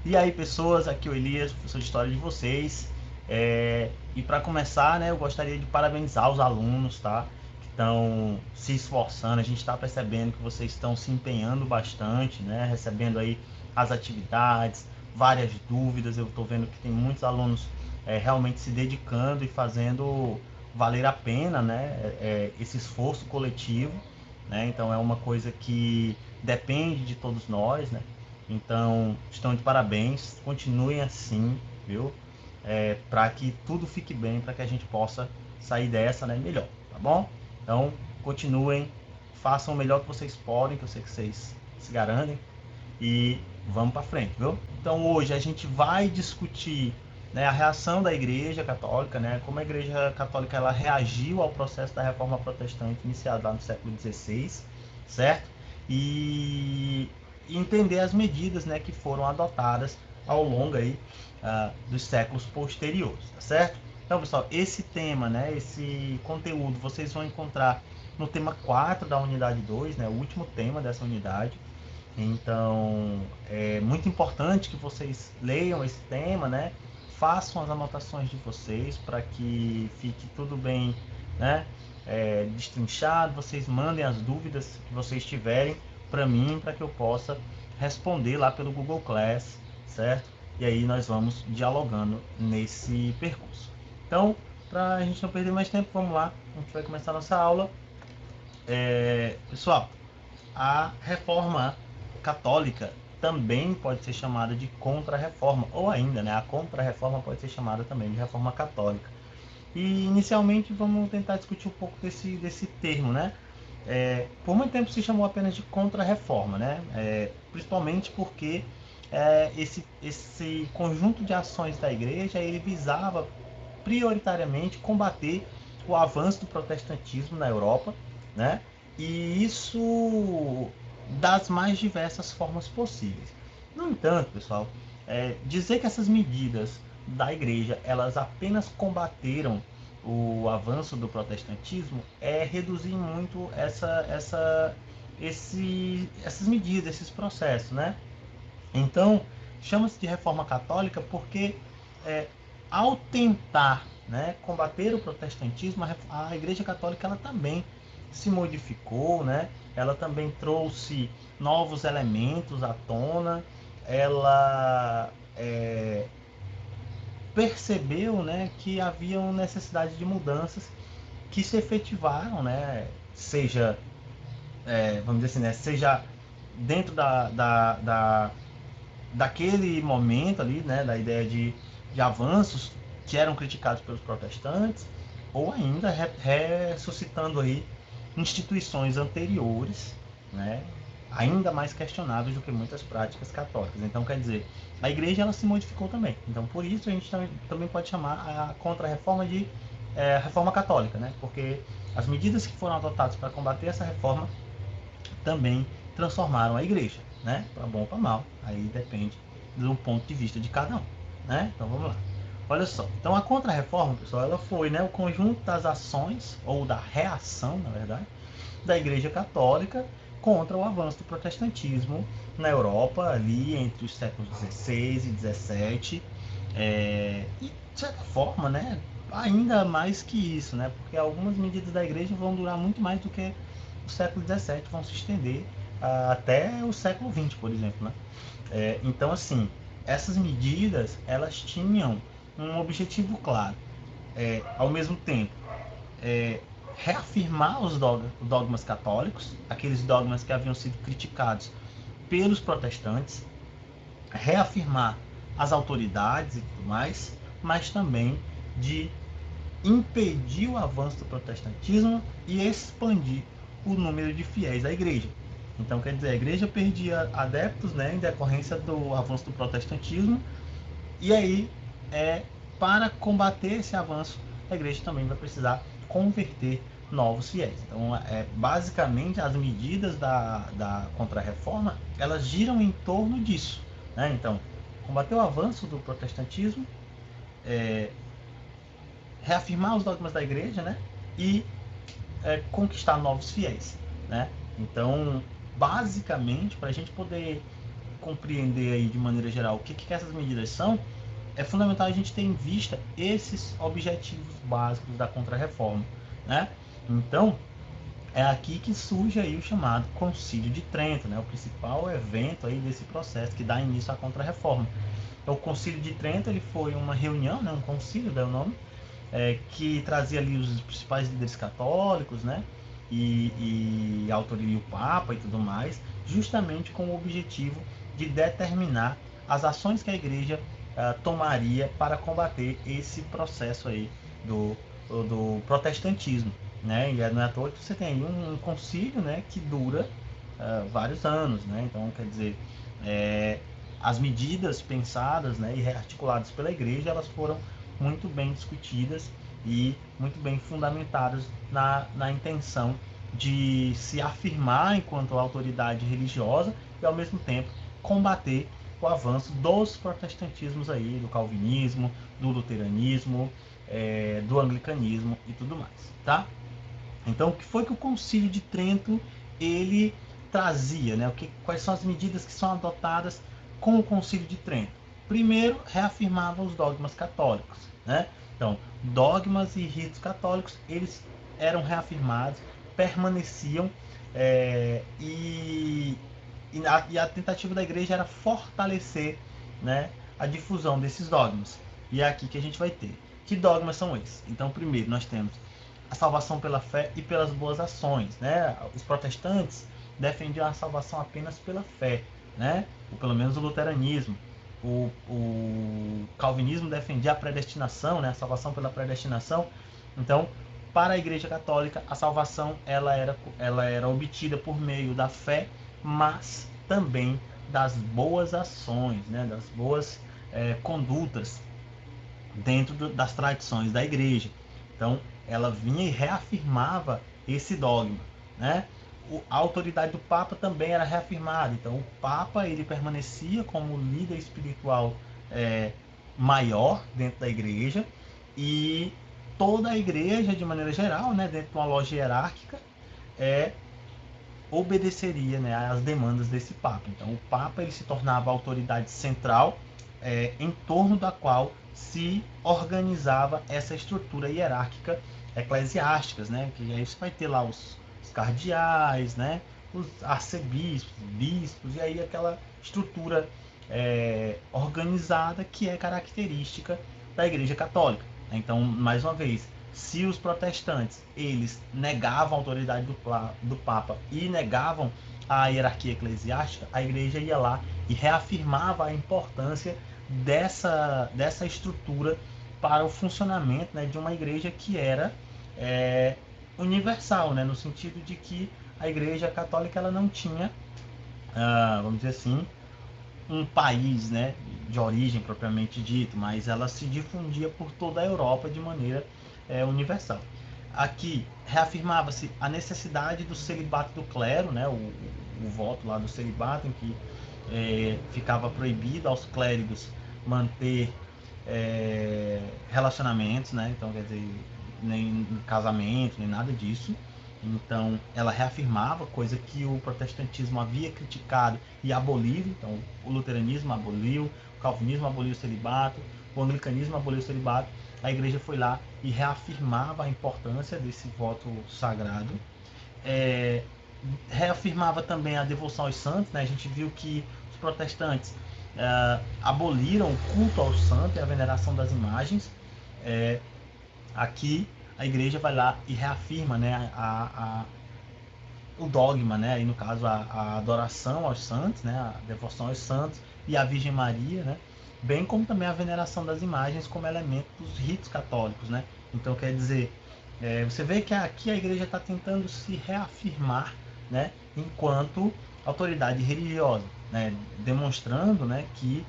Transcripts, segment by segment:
E aí, pessoas, aqui é o Elias, professor de História de vocês. E para começar, né, eu gostaria de parabenizar os alunos, tá? Que estão se esforçando. A gente está percebendo que vocês estão se empenhando bastante, né? Recebendo aí as atividades, várias dúvidas. Eu estou vendo que tem muitos alunos realmente se dedicando e fazendo valer a pena, né? Esse esforço coletivo, né? Então é uma coisa que depende de todos nós, né? Então, estão de parabéns, continuem assim, viu? Para que tudo fique bem, para que a gente possa sair dessa, né, melhor, tá bom? Então, continuem, façam o melhor que vocês podem, que eu sei que vocês se garantem, e vamos para frente, viu? Então, hoje a gente vai discutir, né, a reação da Igreja Católica, né, como a Igreja Católica ela reagiu ao processo da Reforma Protestante iniciado lá no século XVI, certo? E entender as medidas, né, que foram adotadas ao longo aí, dos séculos posteriores, tá certo? Então, pessoal, esse tema, né, esse conteúdo vocês vão encontrar no tema 4 da unidade 2, né, o último tema dessa unidade. Então, é muito importante que vocês leiam esse tema, né? Façam as anotações de vocês para que fique tudo bem, né? Destrinchado. Vocês mandem as dúvidas que vocês tiverem para mim, para que eu possa responder lá pelo Google Class, certo? E aí nós vamos dialogando nesse percurso. Então, para a gente não perder mais tempo, vamos lá. A gente vai começar a nossa aula. Pessoal, a reforma católica também pode ser chamada de contra-reforma, ou ainda, né, a contra-reforma pode ser chamada também de reforma católica. E inicialmente vamos tentar discutir um pouco desse termo, né? Por muito tempo se chamou apenas de contra-reforma, né? Principalmente porque esse conjunto de ações da igreja ele visava prioritariamente combater o avanço do protestantismo na Europa, né? E isso das mais diversas formas possíveis. No entanto, pessoal, dizer que essas medidas da igreja elas apenas combateram o avanço do protestantismo é reduzir muito essas medidas, esses processos, né? Então, chama-se de reforma católica porque, é, ao tentar, né, combater o protestantismo, a Igreja Católica ela também se modificou, né? Ela também trouxe novos elementos à tona, ela percebeu, né, que havia necessidade de mudanças que se efetivaram, né? Seja, vamos dizer assim, né, seja dentro daquele momento ali, né, da ideia de avanços que eram criticados pelos protestantes, ou ainda ressuscitando aí instituições anteriores, né, ainda mais questionáveis do que muitas práticas católicas. Então, quer dizer, a igreja ela se modificou também. Então, por isso a gente também pode chamar a contra-reforma de reforma católica, né, porque as medidas que foram adotadas para combater essa reforma também transformaram a igreja, né? Para bom ou para mal, aí depende do ponto de vista de cada um, né? Então vamos lá. Olha só, então a contra-reforma, pessoal, ela foi, né, o conjunto das ações, ou da reação, na verdade, da Igreja Católica contra o avanço do protestantismo na Europa, ali entre os séculos XVI e XVII, e de certa forma, né, ainda mais que isso, né, porque algumas medidas da Igreja vão durar muito mais do que o século XVII, vão se estender até o século XX, por exemplo, né? Então, assim, essas medidas elas tinham um objetivo claro, ao mesmo tempo reafirmar os dogmas católicos, aqueles dogmas que haviam sido criticados pelos protestantes, reafirmar as autoridades e tudo mais, mas também de impedir o avanço do protestantismo e expandir o número de fiéis da igreja. Então, quer dizer, a igreja perdia adeptos, né, em decorrência do avanço do protestantismo, e aí, para combater esse avanço, a igreja também vai precisar converter novos fiéis. Então, basicamente, as medidas da contra-reforma, elas giram em torno disso, né? Então, combater o avanço do protestantismo, reafirmar os dogmas da igreja, né? E conquistar novos fiéis, né? Então, basicamente, para a gente poder compreender aí de maneira geral o que essas medidas são, é fundamental a gente ter em vista esses objetivos básicos da Contra-Reforma, né? Então, é aqui que surge aí o chamado Concílio de Trento, né? O principal evento aí desse processo que dá início à Contra-Reforma. Então, o Concílio de Trento ele foi uma reunião, né? Um concílio, dá o nome, que trazia ali os principais líderes católicos, né? E a autoria, o Papa e tudo mais, justamente com o objetivo de determinar as ações que a Igreja tomaria para combater esse processo aí do protestantismo, né? E não é à toa que você tem aí um concílio, né, que dura vários anos, né? Então, quer dizer, as medidas pensadas, né, e rearticuladas pela Igreja, elas foram muito bem discutidas e muito bem fundamentadas na intenção de se afirmar enquanto autoridade religiosa e, ao mesmo tempo, combater o avanço dos protestantismos aí, do calvinismo, do luteranismo, do anglicanismo e tudo mais, tá? Então, o que foi que o Concílio de Trento ele trazia, né? Quais são as medidas que são adotadas com o Concílio de Trento? Primeiro, reafirmava os dogmas católicos, né? Então, dogmas e ritos católicos, eles eram reafirmados, permaneciam, e a tentativa da Igreja era fortalecer, né, a difusão desses dogmas. E é aqui que a gente vai ter. Que dogmas são esses? Então, primeiro, nós temos a salvação pela fé e pelas boas ações, né? Os protestantes defendiam a salvação apenas pela fé, né? Ou pelo menos o luteranismo. O calvinismo defendia a predestinação, né? A salvação pela predestinação. Então, para a Igreja Católica, a salvação ela era obtida por meio da fé, mas também das boas ações, né? Das boas condutas dentro das tradições da Igreja. Então, ela vinha e reafirmava esse dogma, né? A autoridade do Papa também era reafirmada. Então, o Papa ele permanecia como líder espiritual maior dentro da Igreja, e toda a Igreja, de maneira geral, né, dentro de uma loja hierárquica, obedeceria, né, às demandas desse Papa. Então, o Papa ele se tornava a autoridade central em torno da qual se organizava essa estrutura hierárquica eclesiásticas, né? Que aí você vai ter lá os cardeais, né? Os arcebispos, bispos, e aí aquela estrutura organizada que é característica da Igreja Católica. Então, mais uma vez, se os protestantes eles negavam a autoridade do Papa e negavam a hierarquia eclesiástica, a Igreja ia lá e reafirmava a importância dessa estrutura para o funcionamento, né, de uma igreja que era universal, né, no sentido de que a Igreja Católica ela não tinha, vamos dizer assim, um país, né, de origem propriamente dito, mas ela se difundia por toda a Europa de maneira universal. Aqui reafirmava-se a necessidade do celibato do clero, né, o voto lá do celibato, em que ficava proibido aos clérigos manter relacionamentos, né? Então, quer dizer, nem casamento, nem nada disso. Então, ela reafirmava, coisa que o protestantismo havia criticado e abolido. Então, o luteranismo aboliu, o calvinismo aboliu o celibato, o anglicanismo aboliu o celibato. A igreja foi lá e reafirmava a importância desse voto sagrado. Reafirmava também a devoção aos santos, né? A gente viu que os protestantes aboliram o culto aos santos e a veneração das imagens. Aqui a igreja vai lá e reafirma, né, o dogma, né, aí no caso a adoração aos santos, né, a devoção aos santos e à Virgem Maria, né, bem como também a veneração das imagens como elemento dos ritos católicos, né. Então quer dizer, você vê que aqui a igreja está tentando se reafirmar, né, enquanto autoridade religiosa, né, demonstrando, né, que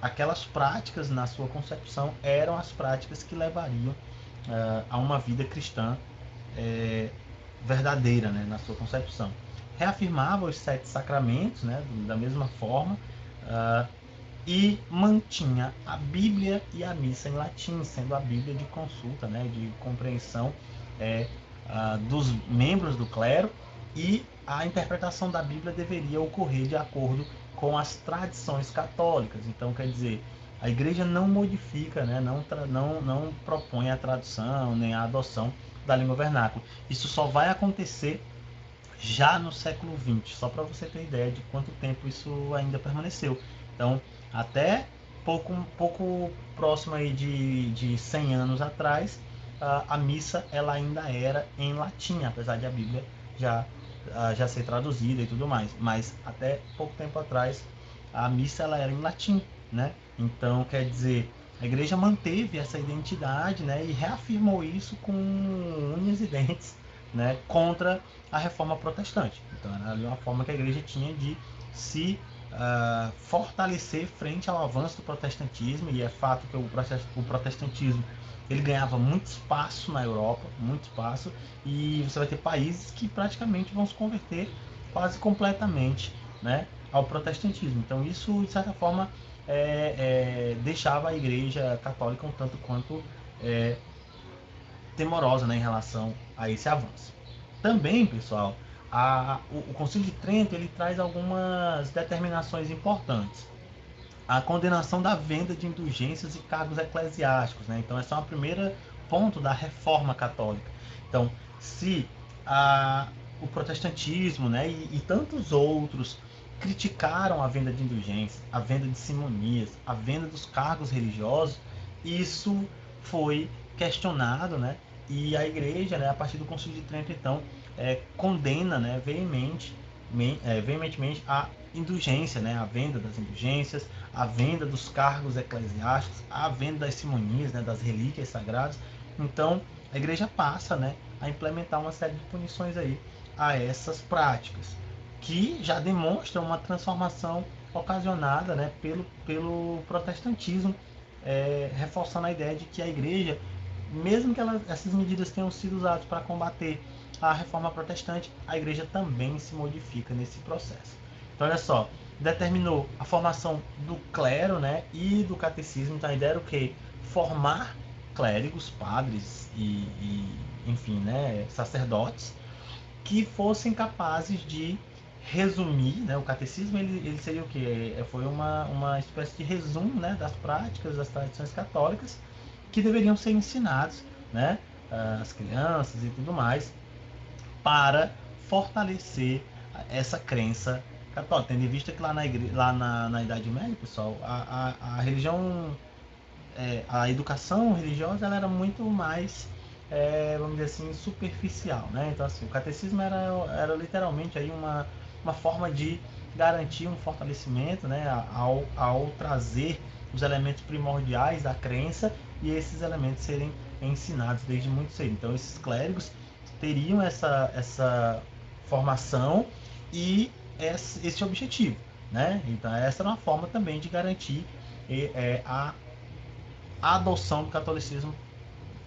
aquelas práticas na sua concepção eram as práticas que levariam a uma vida cristã verdadeira, né, na sua concepção. Reafirmava os 7 sacramentos, né, da mesma forma, e mantinha a Bíblia e a missa em latim, sendo a Bíblia de consulta, né, de compreensão dos membros do clero, e a interpretação da Bíblia deveria ocorrer de acordo com as tradições católicas. Então, quer dizer, a igreja não modifica, né, não propõe a tradução nem a adoção da língua vernácula. Isso só vai acontecer já no século XX, só para você ter ideia de quanto tempo isso ainda permaneceu. Então, até pouco próximo aí de 100 anos atrás, a missa ela ainda era em latim, apesar de a Bíblia já ser traduzida e tudo mais. Mas até pouco tempo atrás, a missa ela era em latim, né? Então, quer dizer, a igreja manteve essa identidade, né, e reafirmou isso com unhas e dentes, né, contra a reforma protestante. Então era ali uma forma que a igreja tinha de se fortalecer frente ao avanço do protestantismo, e é fato que o protestantismo ele ganhava muito espaço na Europa, muito espaço, e você vai ter países que praticamente vão se converter quase completamente, né, ao protestantismo. Então isso, de certa forma, deixava a igreja católica um tanto quanto temorosa, né, em relação a esse avanço. Também, pessoal, o Concílio de Trento ele traz algumas determinações importantes. A condenação da venda de indulgências e cargos eclesiásticos, né? Então, esse é o primeiro ponto da reforma católica. Então, se o protestantismo, né, e tantos outros criticaram a venda de indulgências, a venda de simonias, a venda dos cargos religiosos, isso foi questionado, né? E a igreja, né, a partir do Concílio de Trento, então, condena, né, veementemente a indulgência, né, a venda das indulgências, a venda dos cargos eclesiásticos, a venda das simonias, né, das relíquias sagradas. Então, a igreja passa, né, a implementar uma série de punições aí a essas práticas, que já demonstram uma transformação ocasionada, né, pelo protestantismo, reforçando a ideia de que a igreja, mesmo que essas medidas tenham sido usadas para combater a reforma protestante, a igreja também se modifica nesse processo. Então, olha só, determinou a formação do clero, né, e do catecismo. Então, a ideia era o quê? Formar clérigos, padres enfim, né, sacerdotes, que fossem capazes de resumir, né, o catecismo ele seria o quê? Foi uma espécie de resumo, né, das práticas, das tradições católicas, que deveriam ser ensinados, né, às crianças e tudo mais, para fortalecer essa crença católica. Tendo em vista que lá na Idade Média, pessoal, a religião, a educação religiosa ela era muito mais, vamos dizer assim, superficial, né? Então, assim, o catecismo era literalmente aí uma forma de garantir um fortalecimento, né, ao trazer os elementos primordiais da crença e esses elementos serem ensinados desde muito cedo. Então, esses clérigos teriam essa formação e esse objetivo, né? Então, essa era uma forma também de garantir a adoção do catolicismo,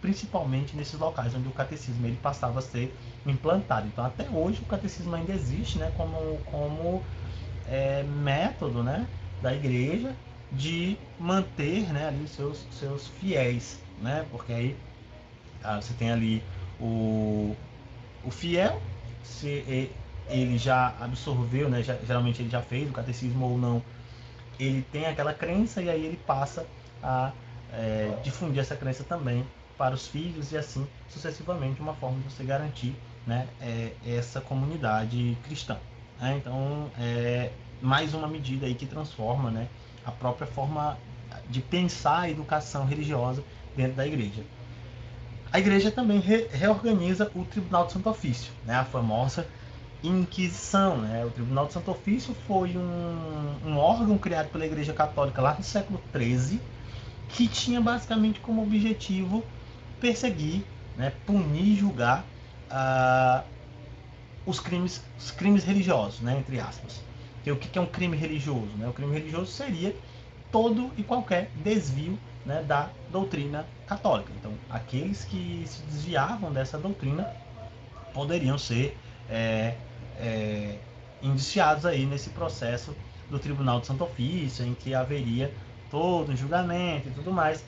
principalmente nesses locais onde o catecismo ele passava a ser implantado. Então, até hoje o catecismo ainda existe, né, como método, né, da igreja de manter, né, ali seus fiéis, né, porque aí você tem ali o fiel, se ele já absorveu, né, geralmente ele já fez o catecismo ou não, ele tem aquela crença e aí ele passa a difundir essa crença também para os filhos e assim sucessivamente, uma forma de você garantir, né, essa comunidade cristã, né? Então, mais uma medida aí que transforma, né, a própria forma de pensar a educação religiosa dentro da igreja. A igreja também reorganiza o Tribunal de Santo Ofício, né, a famosa Inquisição, né? O Tribunal de Santo Ofício foi um órgão criado pela Igreja Católica lá no século XIII, que tinha basicamente como objetivo perseguir, né, punir e julgar os crimes religiosos, né, entre aspas. E o que é um crime religioso? Né? O crime religioso seria todo e qualquer desvio, né, da doutrina católica. Então, aqueles que se desviavam dessa doutrina poderiam ser indiciados aí nesse processo do Tribunal de Santo Ofício, em que haveria todo um julgamento e tudo mais,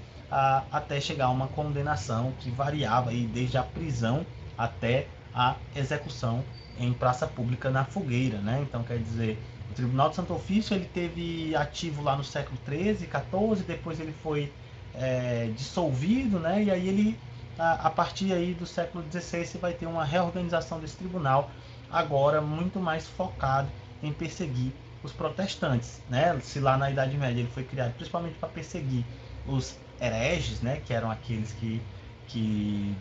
até chegar a uma condenação que variava aí desde a prisão até a execução em praça pública na fogueira, né? Então, quer dizer, O Tribunal de Santo Ofício ele teve ativo lá no século XIII, XIV, depois ele foi dissolvido, né? E aí ele, a partir aí do século XVI, você vai ter uma reorganização desse tribunal, agora muito mais focado em perseguir os protestantes, né? Se lá na Idade Média ele foi criado principalmente para perseguir os hereges, né? Que eram aqueles que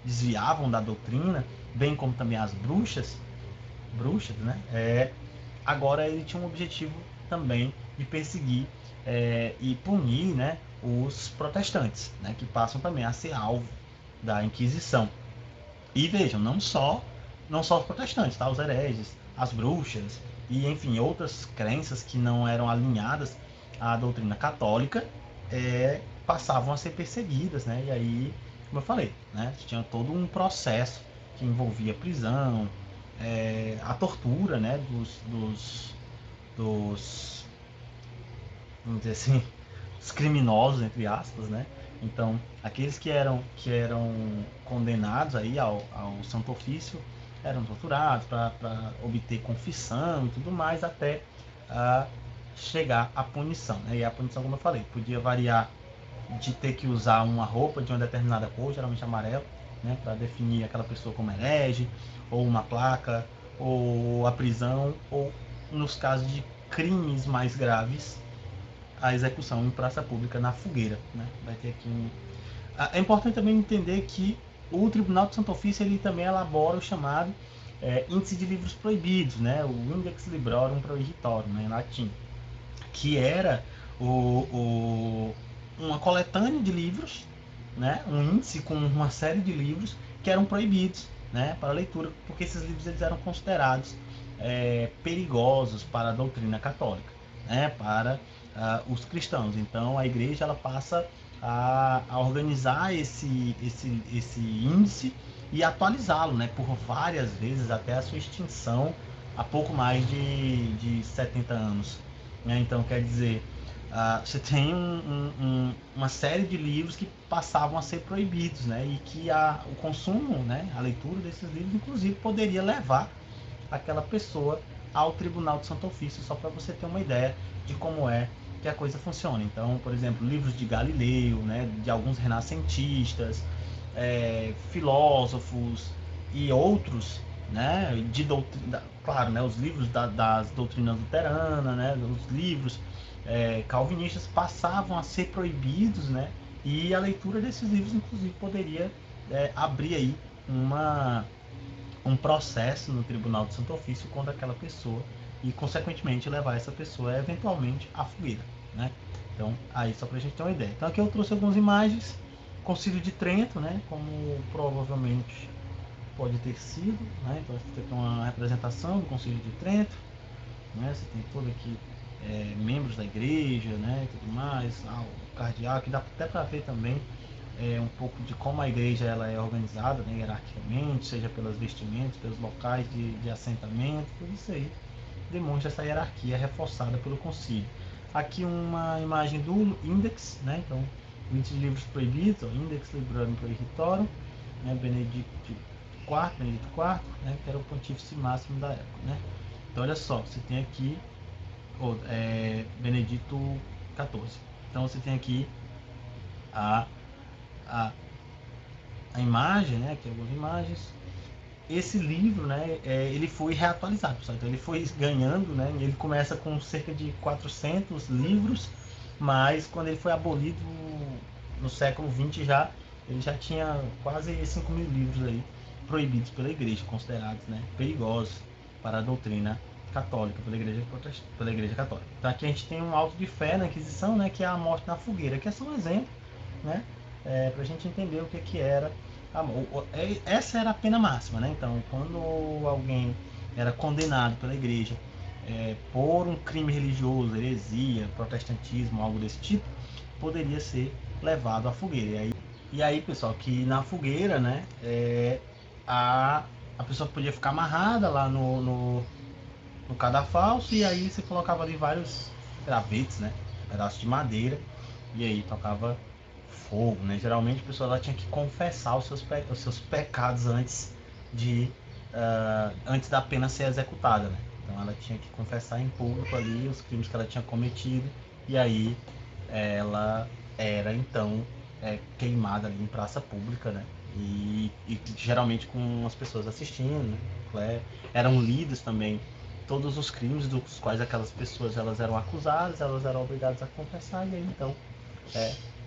desviavam da doutrina, bem como também as bruxas, né? Agora ele tinha um objetivo também de perseguir e punir, né, os protestantes, né, que passam também a ser alvo da Inquisição. E vejam, não só os protestantes, tá? Os hereges, as bruxas e, enfim, outras crenças que não eram alinhadas à doutrina católica passavam a ser perseguidas, né? E aí, como eu falei, né, tinha todo um processo que envolvia prisão, a tortura, né, dos vamos dizer assim, os criminosos, entre aspas, né? Então, aqueles que eram condenados aí ao Santo Ofício eram torturados para obter confissão e tudo mais, até chegar à punição, né? E a punição, como eu falei, podia variar de ter que usar uma roupa de uma determinada cor, geralmente amarelo, né, para definir aquela pessoa como herege, ou uma placa, ou a prisão, ou nos casos de crimes mais graves, a execução em praça pública na fogueira, né? Vai ter aqui um... É importante também entender que o Tribunal de Santo Ofício ele também elabora o chamado Índice de Livros Proibidos, né? O Index Librorum Prohibitorum, né, em latim, que era uma coletânea de livros, né? Um índice com uma série de livros que eram proibidos, né, para leitura, porque esses livros eles eram considerados perigosos para a doutrina católica, né, para os cristãos. Então a igreja ela passa a organizar esse índice e atualizá-lo, né, por várias vezes até a sua extinção há pouco mais de 70 anos. Né? Então quer dizer, você tem uma série de livros que passavam a ser proibidos, né? E que o consumo, né, a leitura desses livros, inclusive, poderia levar aquela pessoa ao Tribunal de Santo Ofício, só para você ter uma ideia de como é que a coisa funciona. Então, por exemplo, livros de Galileu, né, de alguns renascentistas, filósofos e outros, né, de doutrina, claro, né, os livros das doutrinas luteranas, né, os livros calvinistas passavam a ser proibidos, né, e a leitura desses livros, inclusive, poderia abrir aí um processo no Tribunal de Santo Ofício contra aquela pessoa e, consequentemente, levar essa pessoa eventualmente à fogueira, né? Então, aí só para a gente ter uma ideia. Então, aqui eu trouxe algumas imagens. Concílio de Trento, né? Como provavelmente pode ter sido, né? Então, você tem uma representação do Concílio de Trento, né? Você tem todo aqui membros da igreja, né? E tudo mais, o cardeal, que dá até para ver também um pouco de como a igreja ela é organizada, né, hierarquicamente, seja pelas vestimentas, pelos locais de assentamento, tudo isso aí demonstra essa hierarquia reforçada pelo concílio. Aqui uma imagem do Index, né, então, índice de livros proibidos, o Index Librorum Prohibitorum, né, Benedito IV, né, que era o pontífice máximo da época, né. Então, olha só, você tem aqui Benedito XIV. Então, você tem aqui a imagem, né, aqui algumas imagens. Esse livro, né, ele foi reatualizado, pessoal. Então ele foi ganhando, né, ele começa com cerca de 400 livros, mas quando ele foi abolido no século XX ele já tinha quase 5.000 livros aí proibidos pela igreja, considerados, né, perigosos para a doutrina católica, pela igreja católica. Então aqui a gente tem um auto de fé na Inquisição, né, que é a morte na fogueira, que é só um exemplo, né, para a gente entender o que era essa era a pena máxima, né? Então, quando alguém era condenado pela igreja por um crime religioso, heresia, protestantismo, algo desse tipo, poderia ser levado à fogueira. E aí pessoal, que na fogueira, né, a pessoa podia ficar amarrada lá no cadafalso, e aí você colocava ali vários gravetos, né, pedaços de madeira, e aí tocava fogo, né? Geralmente a pessoa ela tinha que confessar os seus pecados antes da pena ser executada, né? Então ela tinha que confessar em público ali os crimes que ela tinha cometido, e aí ela era então queimada ali em praça pública, né? E geralmente com as pessoas assistindo, né? Eram lidos também todos os crimes dos quais aquelas pessoas elas eram acusadas, elas eram obrigadas a confessar, e aí então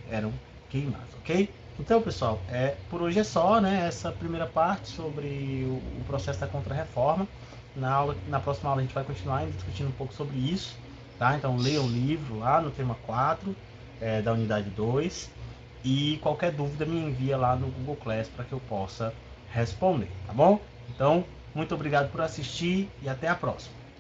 eram queimadas, ok? Então, pessoal, por hoje é só, né? Essa primeira parte sobre o processo da Contra-Reforma. Na próxima aula a gente vai continuar discutindo um pouco sobre isso, tá? Então, leia o livro lá no tema 4, da unidade 2, e qualquer dúvida me envia lá no Google Class para que eu possa responder, tá bom? Então, muito obrigado por assistir e até a próxima.